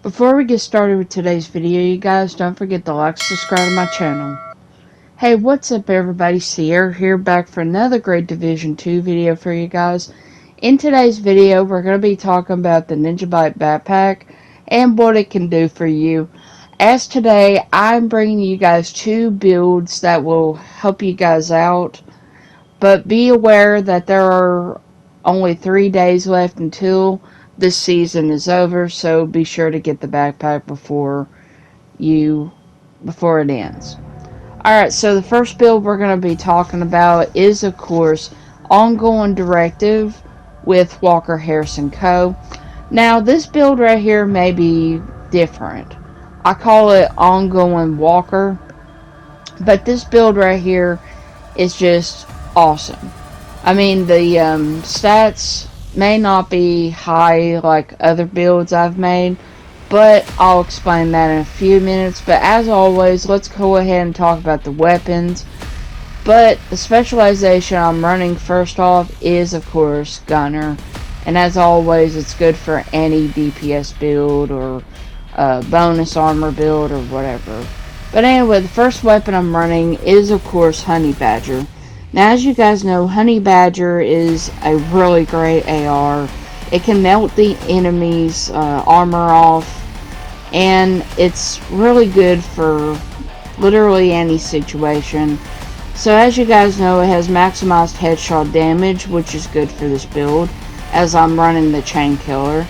Before we get started with today's video, you guys don't forget to like, subscribe to my channel. Hey, what's up everybody, Sierra here, back for another great Division 2 video for you guys. In today's video, we're going to be talking about the Ninjabike Backpack and what it can do for you. As today, I'm bringing you guys two builds that will help you guys out. But be aware that there are only 3 days left until this season is over, so be sure to get the backpack before it ends. Alright, so the first build we're going to be talking about is, of course, Ongoing Directive with Walker Harrison Co. Now, this build right here may be different. I call it Ongoing Walker, but this build right here is just awesome. I mean, the stats may not be high like other builds I've made, but I'll explain that in a few minutes. But as always, let's go ahead and talk about the weapons. But the specialization I'm running first off is, of course, Gunner. And as always, it's good for any DPS build or bonus armor build or whatever. But anyway, the first weapon I'm running is, of course, Honey Badger. Now, as you guys know, Honey Badger is a really great AR. It can melt the enemy's armor off, and it's really good for literally any situation. So, as you guys know, it has maximized headshot damage, which is good for this build, as I'm running the Chain Killer.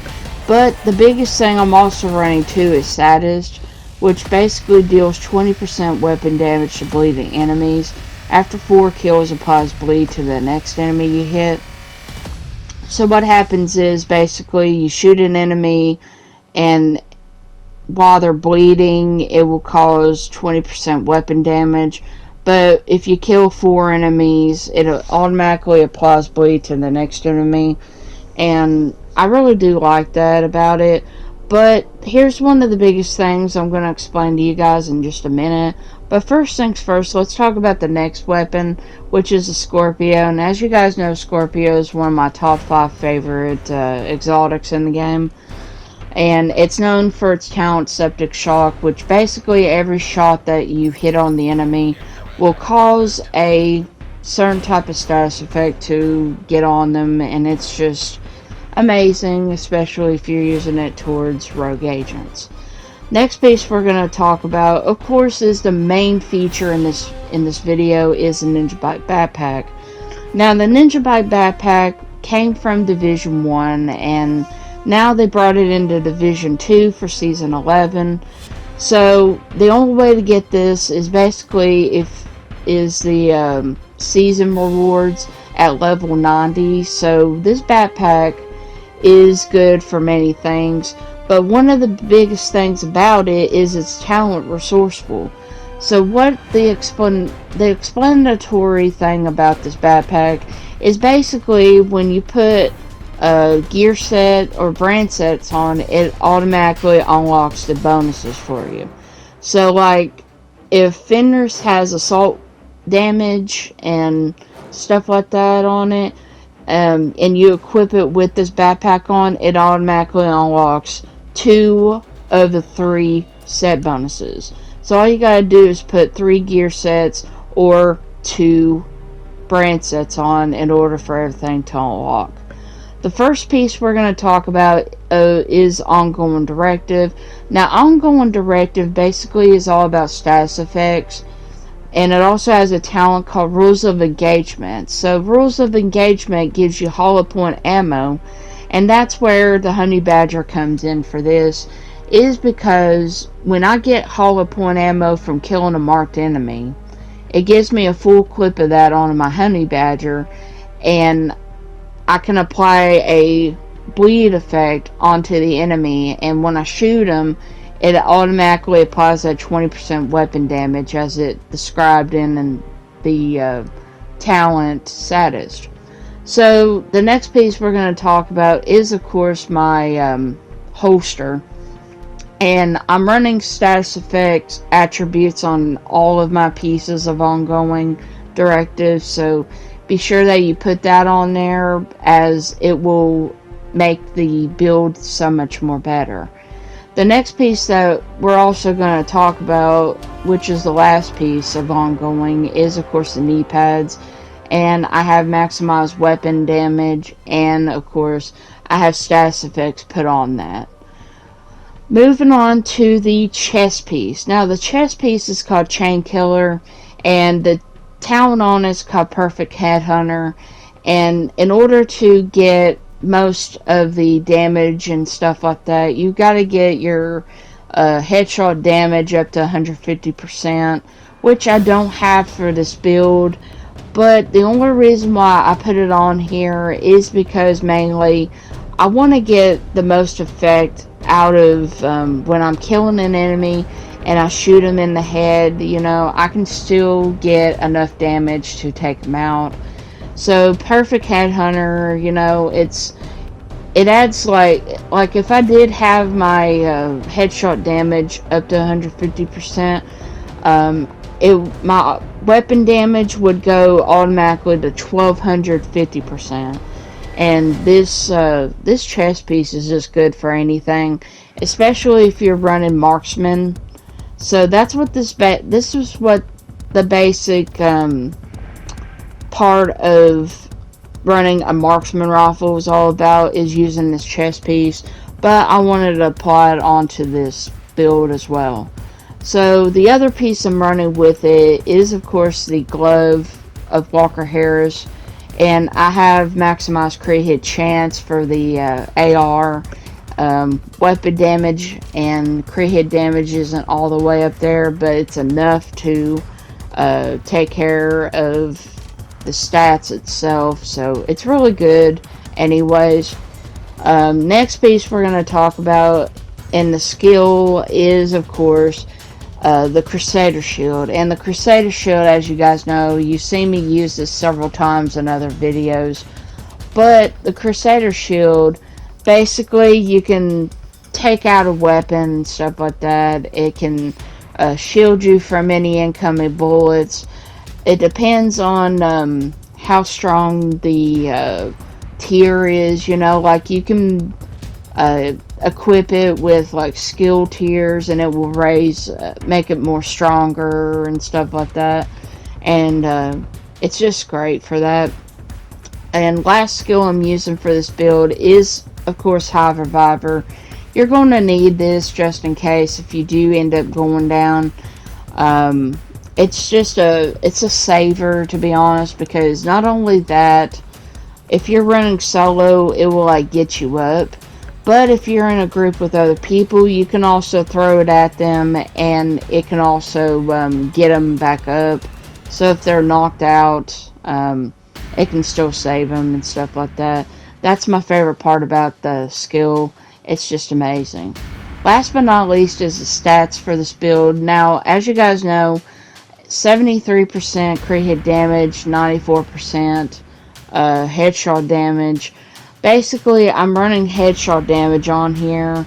But the biggest thing I'm also running too is Sadist, which basically deals 20% weapon damage to bleeding enemies. After 4 kills, applies bleed to the next enemy you hit. So what happens is, basically, you shoot an enemy, and while they're bleeding, it will cause 20% weapon damage. But if you kill 4 enemies, it automatically applies bleed to the next enemy. And I really do like that about it. But here's one of the biggest things I'm going to explain to you guys in just a minute. But first things first, let's talk about the next weapon, which is a Scorpio. And as you guys know, Scorpio is one of my top 5 favorite exotics in the game. And it's known for its talent Septic Shock, which basically every shot that you hit on the enemy will cause a certain type of status effect to get on them. And it's just amazing, especially if you're using it towards rogue agents. Next piece we're going to talk about, of course, is the main feature in this video is the Ninjabike Backpack. Now, the Ninjabike Backpack came from Division 1, and now they brought it into Division 2 for Season 11. So, the only way to get this is basically the season rewards at level 90. So, this backpack is good for many things, but one of the biggest things about it is its talent Resourceful. So what the explanatory thing about this backpack is, basically when you put a gear set or brand sets on, it automatically unlocks the bonuses for you. So like if Fenris has assault damage and stuff like that on it, and you equip it with this backpack on, it automatically unlocks 2 of the 3 set bonuses. So all you gotta do is put 3 gear sets or 2 brand sets on in order for everything to unlock. The first piece we're going to talk about is Ongoing Directive. Now, Ongoing Directive basically is all about status effects. And it also has a talent called Rules of Engagement. So Rules of Engagement gives you hollow point ammo. And that's where the Honey Badger comes in for this. Is because when I get hollow point ammo from killing a marked enemy, it gives me a full clip of that on my Honey Badger. And I can apply a bleed effect onto the enemy. And when I shoot them, it automatically applies that 20% weapon damage as it described in the talent Sadist. So the next piece we're going to talk about is, of course, my holster. And I'm running status effects attributes on all of my pieces of Ongoing Directive. So be sure that you put that on there, as it will make the build so much more better. The next piece that we're also going to talk about, which is the last piece of ongoing, is of course the knee pads. And I have maximized weapon damage, and of course I have status effects put on that. Moving on to the chest piece. Now the chest piece is called Chain Killer, and the talent on it is called Perfect Headhunter. And in order to get most of the damage and stuff like that, you got to get your headshot damage up to 150%, which I don't have for this build. But the only reason why I put it on here is because mainly I want to get the most effect out of when I'm killing an enemy and I shoot him in the head. You know, I can still get enough damage to take him out. So Perfect Headhunter, you know, it adds like if I did have my headshot damage up to 150%, my weapon damage would go automatically to 1250%. And this chest piece is just good for anything, especially if you're running marksman. So that's what this is what the basic part of running a marksman rifle is all about, is using this chest piece. But I wanted to apply it onto this build as well. So the other piece I'm running with it is of course the glove of Walker Harris. And I have maximized crit hit chance for the AR. Weapon damage and crit hit damage isn't all the way up there, but it's enough to take care of the stats itself. So it's really good anyways. Next piece we're going to talk about in the skill is of course the Crusader Shield. And the Crusader Shield, as you guys know, you've seen me use this several times in other videos. But the Crusader Shield, basically you can take out a weapon and stuff like that. It can shield you from any incoming bullets. It depends on how strong the tier is, you know, like you can equip it with like skill tiers and it will make it more stronger and stuff like that. And it's just great for that. And last skill I'm using for this build is of course High Reviver. You're going to need this just in case if you do end up going down. It's a saver, to be honest, because not only that, if you're running solo, it will like get you up. But if you're in a group with other people, you can also throw it at them and it can also get them back up. So if they're knocked out, it can still save them and stuff like that. That's my favorite part about the skill. It's just amazing. Last but not least is the stats for this build. Now, as you guys know, 73% crit hit damage, 94% headshot damage. Basically, I'm running headshot damage on here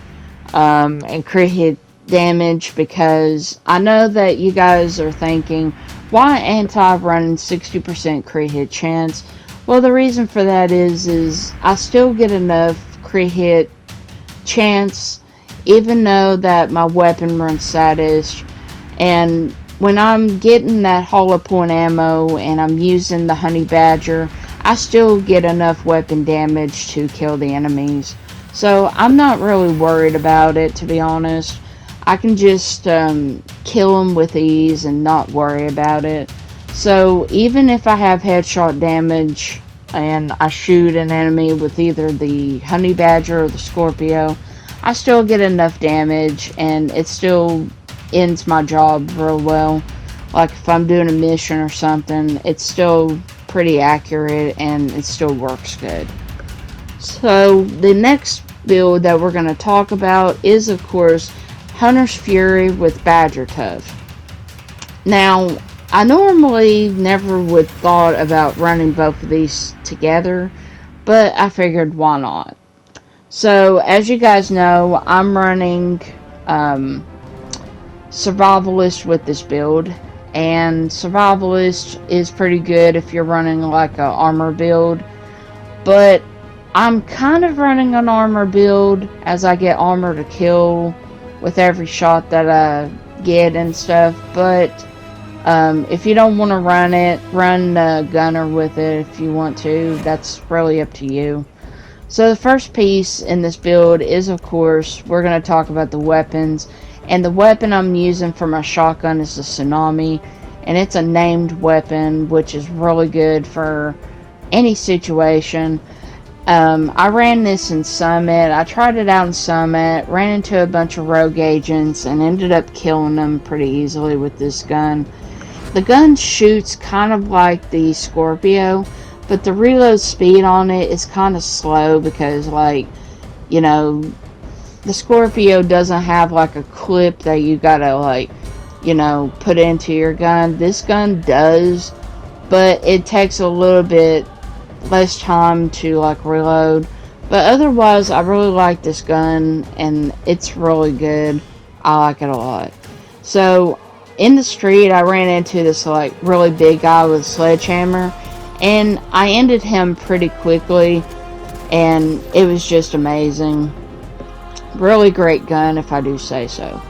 and crit hit damage because I know that you guys are thinking, why ain't I running 60% crit hit chance? Well, the reason for that is I still get enough crit hit chance even though that my weapon runs saddest. And when I'm getting that hollow point ammo and I'm using the honey badger, I still get enough weapon damage to kill the enemies. So I'm not really worried about it, to be honest. I can just kill them with ease and not worry about it. So even if I have headshot damage and I shoot an enemy with either the honey badger or the Scorpio, I still get enough damage and it still ends my job real well. Like if I'm doing a mission or something, it's still pretty accurate and it still works good. So the next build that we're going to talk about is of course Hunter's Fury with Badger Tough. Now I normally never would thought about running both of these together, but I figured why not. So as you guys know, I'm running Survivalist with this build. And Survivalist is pretty good if you're running like a armor build. But I'm kind of running an armor build as I get armor to kill with every shot that I get and stuff. But if you don't want to run it, run gunner with it if you want to. That's really up to you. So the first piece in this build is, of course, we're going to talk about the weapons. And the weapon I'm using for my shotgun is the Tsunami. And it's a named weapon, which is really good for any situation. I ran this in Summit. I tried it out in Summit, ran into a bunch of rogue agents, and ended up killing them pretty easily with this gun. The gun shoots kind of like the Scorpio, but the reload speed on it is kind of slow because, like, you know, the Scorpio doesn't have like a clip that you gotta, like, you know, put into your gun. This gun does, but it takes a little bit less time to like reload. But otherwise, I really like this gun and it's really good. I like it a lot. So in the street, I ran into this like really big guy with a sledgehammer, and I ended him pretty quickly, and it was just amazing. Really great gun, if I do say so.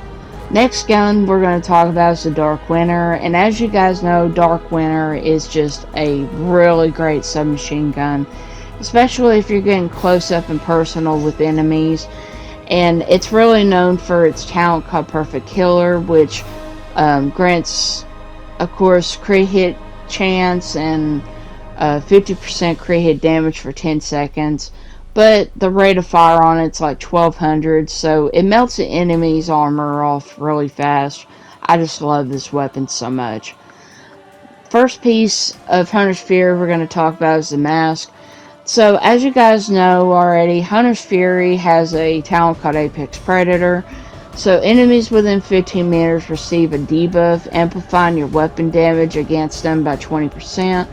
Next gun we're going to talk about is the Dark Winter, and as you guys know, Dark Winter is just a really great submachine gun, especially if you're getting close up and personal with enemies. And it's really known for its talent called Perfect Killer, which grants, of course, crit hit chance and 50% crit hit damage for 10 seconds. But the rate of fire on it's like 1200, so it melts the enemy's armor off really fast. I just love this weapon so much. First piece of Hunter's Fury we're going to talk about is the mask. So as you guys know already, Hunter's Fury has a talent called Apex Predator. So enemies within 15 meters receive a debuff, amplifying your weapon damage against them by 20%.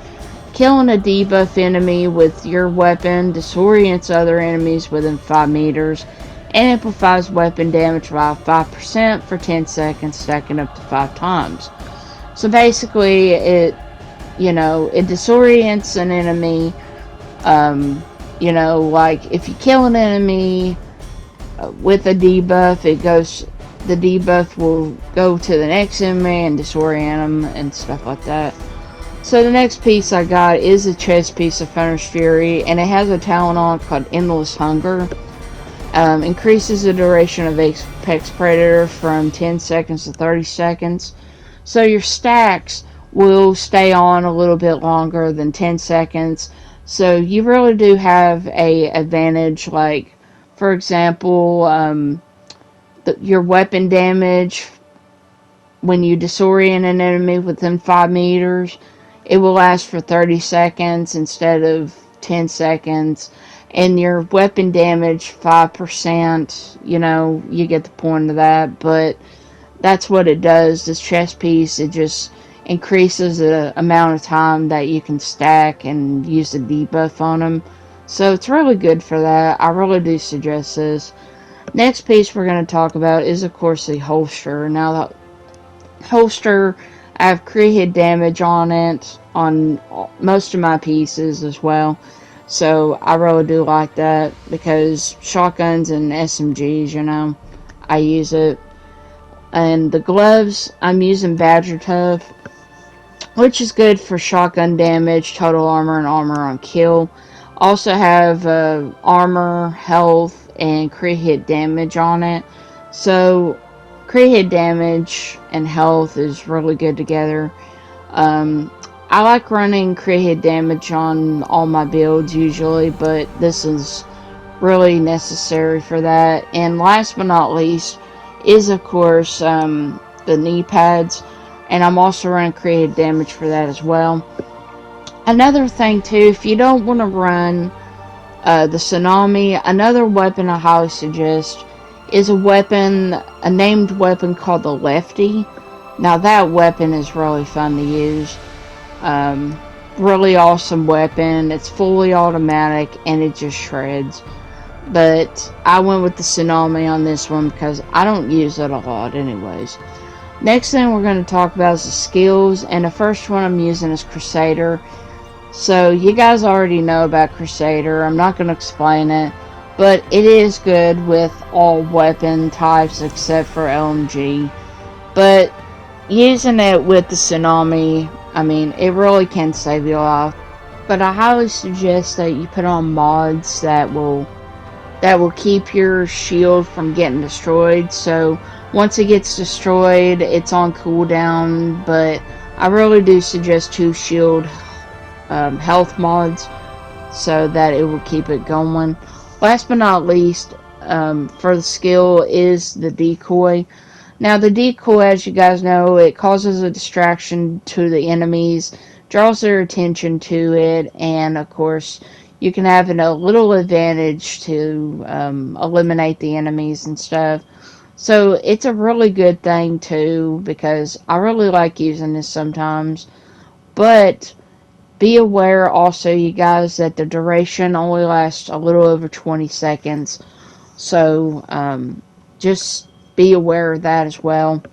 Killing a debuff enemy with your weapon disorients other enemies within 5 meters and amplifies weapon damage by 5% for 10 seconds, stacking up to 5 times. So basically, it disorients an enemy. Like if you kill an enemy with a debuff, the debuff will go to the next enemy and disorient them and stuff like that. So the next piece I got is a chest piece of Hunter's Fury, and it has a talent on it called Endless Hunger. Increases the duration of Apex Predator from 10 seconds to 30 seconds. So your stacks will stay on a little bit longer than 10 seconds. So you really do have a advantage. Like, for example, your weapon damage when you disorient an enemy within 5 meters, it will last for 30 seconds instead of 10 seconds. And your weapon damage, 5%, you get the point of that. But that's what it does. This chest piece, it just increases the amount of time that you can stack and use the debuff on them. So it's really good for that. I really do suggest this. Next piece we're going to talk about is, of course, the holster. Now, the holster, I have crit hit damage on it on most of my pieces as well. So I really do like that because shotguns and SMGs, I use it. And the gloves, I'm using Badger Tough, which is good for shotgun damage, total armor, and armor on kill. Also have armor, health, and crit hit damage on it. So crit hit damage and health is really good together. I like running crit hit damage on all my builds usually, but this is really necessary for that. And last but not least is, of course, the knee pads, and I'm also running crit hit damage for that as well. Another thing too, if you don't want to run the Tsunami, another weapon I highly suggest is a named weapon called the Lefty. Now that weapon is really fun to use. Really awesome weapon. It's fully automatic and it just shreds. But I went with the Tsunami on this one because I don't use it a lot anyways. Next thing we're going to talk about is the skills, and the first one I'm using is Crusader. So you guys already know about Crusader. I'm not going to explain it. but it is good with all weapon types except for LMG. But using it with the tsunami, I mean, it really can save your life. But I highly suggest that you put on mods that will keep your shield from getting destroyed. So once it gets destroyed, it's on cooldown. But I really do suggest 2 shield health mods so that it will keep it going. Last but not least, for the skill is the decoy. Now the decoy, as you guys know, it causes a distraction to the enemies, draws their attention to it, and of course you can have a little advantage to eliminate the enemies and stuff. So it's a really good thing too, because I really like using this sometimes. But be aware also, you guys, that the duration only lasts a little over 20 seconds. So just be aware of that as well.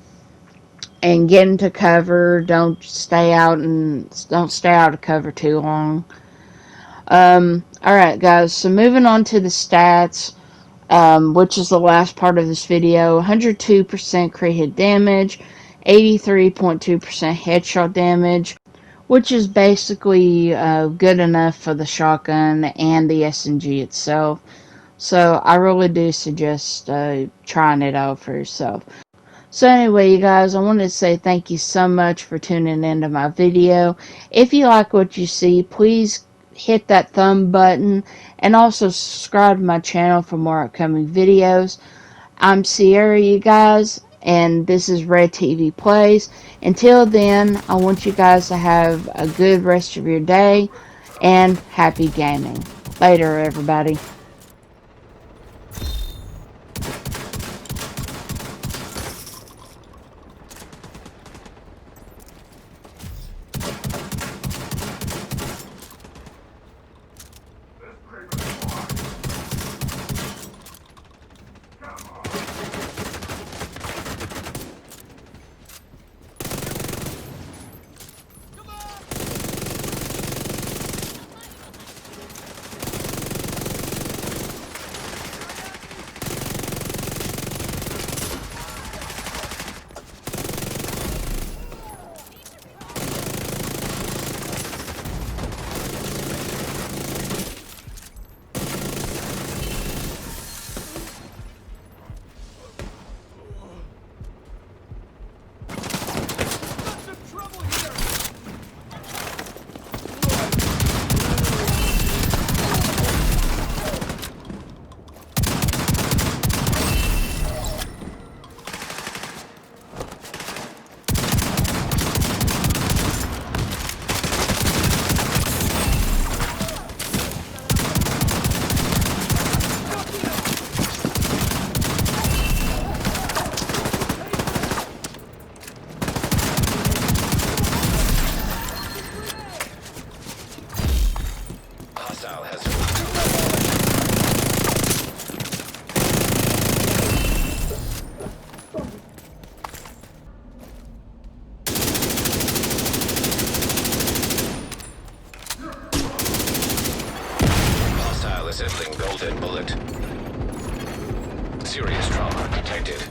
And get into cover. Don't stay out of cover too long. Alright guys, so moving on to the stats, which is the last part of this video. 102% crit hit damage, 83.2% headshot damage, which is basically good enough for the shotgun and the SMG itself. So I really do suggest trying it out for yourself. So anyway, you guys, I wanted to say thank you so much for tuning into my video. If you like what you see, please hit that thumb button and also subscribe to my channel for more upcoming videos. I'm Sierra, you guys, and this is Red TV Plays. Until then, I want you guys to have a good rest of your day and happy gaming. Later, everybody. Assembling golden bullet. Serious trauma detected.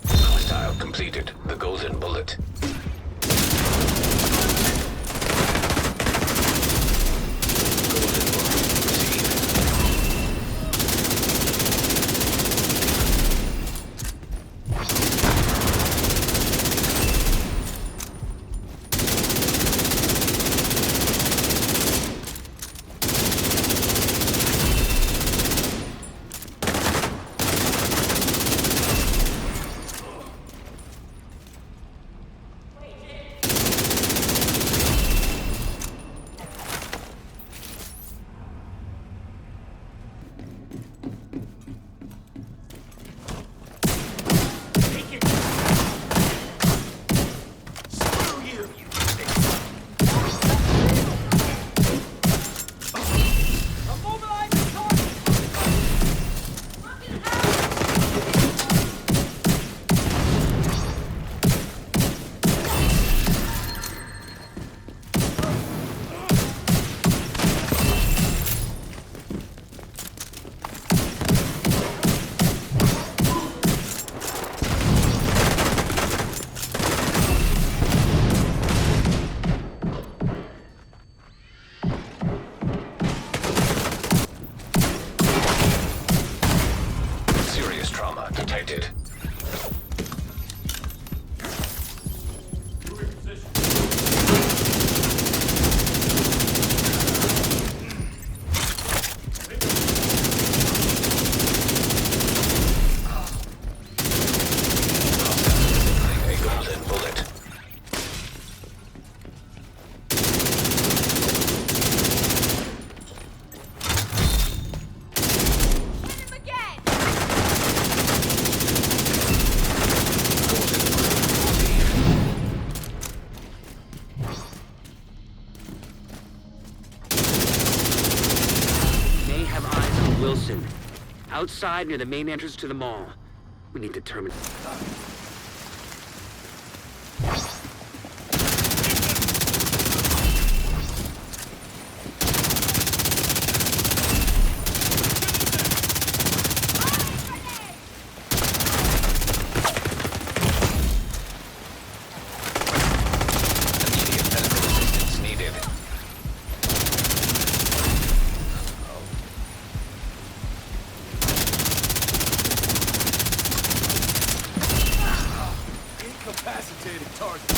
Hostile completed the golden bullet. Wilson. Outside near the main entrance to the mall. We need to determine... Incapacitated target.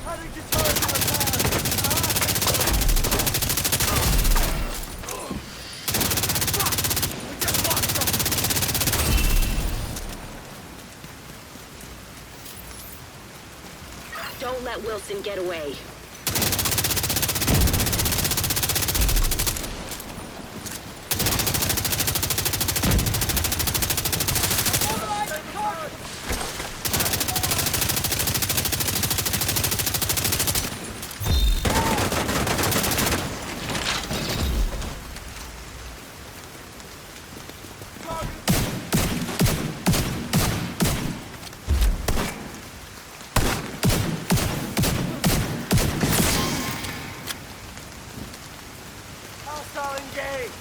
How did you turn to the We just lost them. Don't let Wilson get away. Hostile engaged.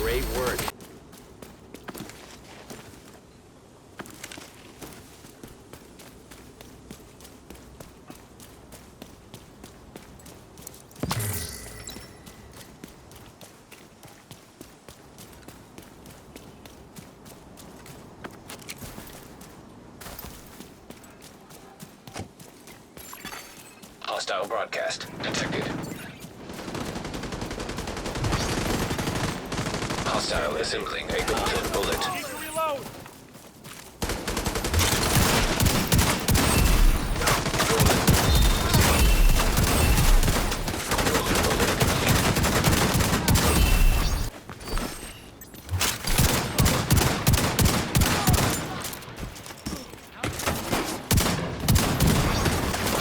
Great work. Hostile broadcast detected. Hostile assembling a golden bullet. Need to reload.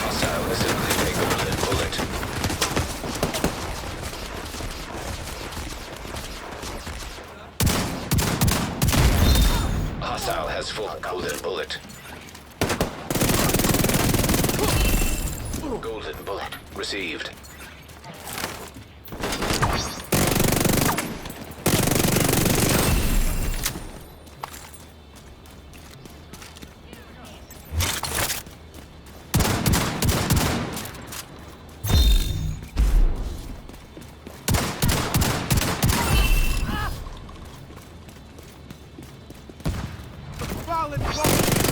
Hostile assembling a golden bullet. Hostile has full golden bullet. Golden bullet received. Solid.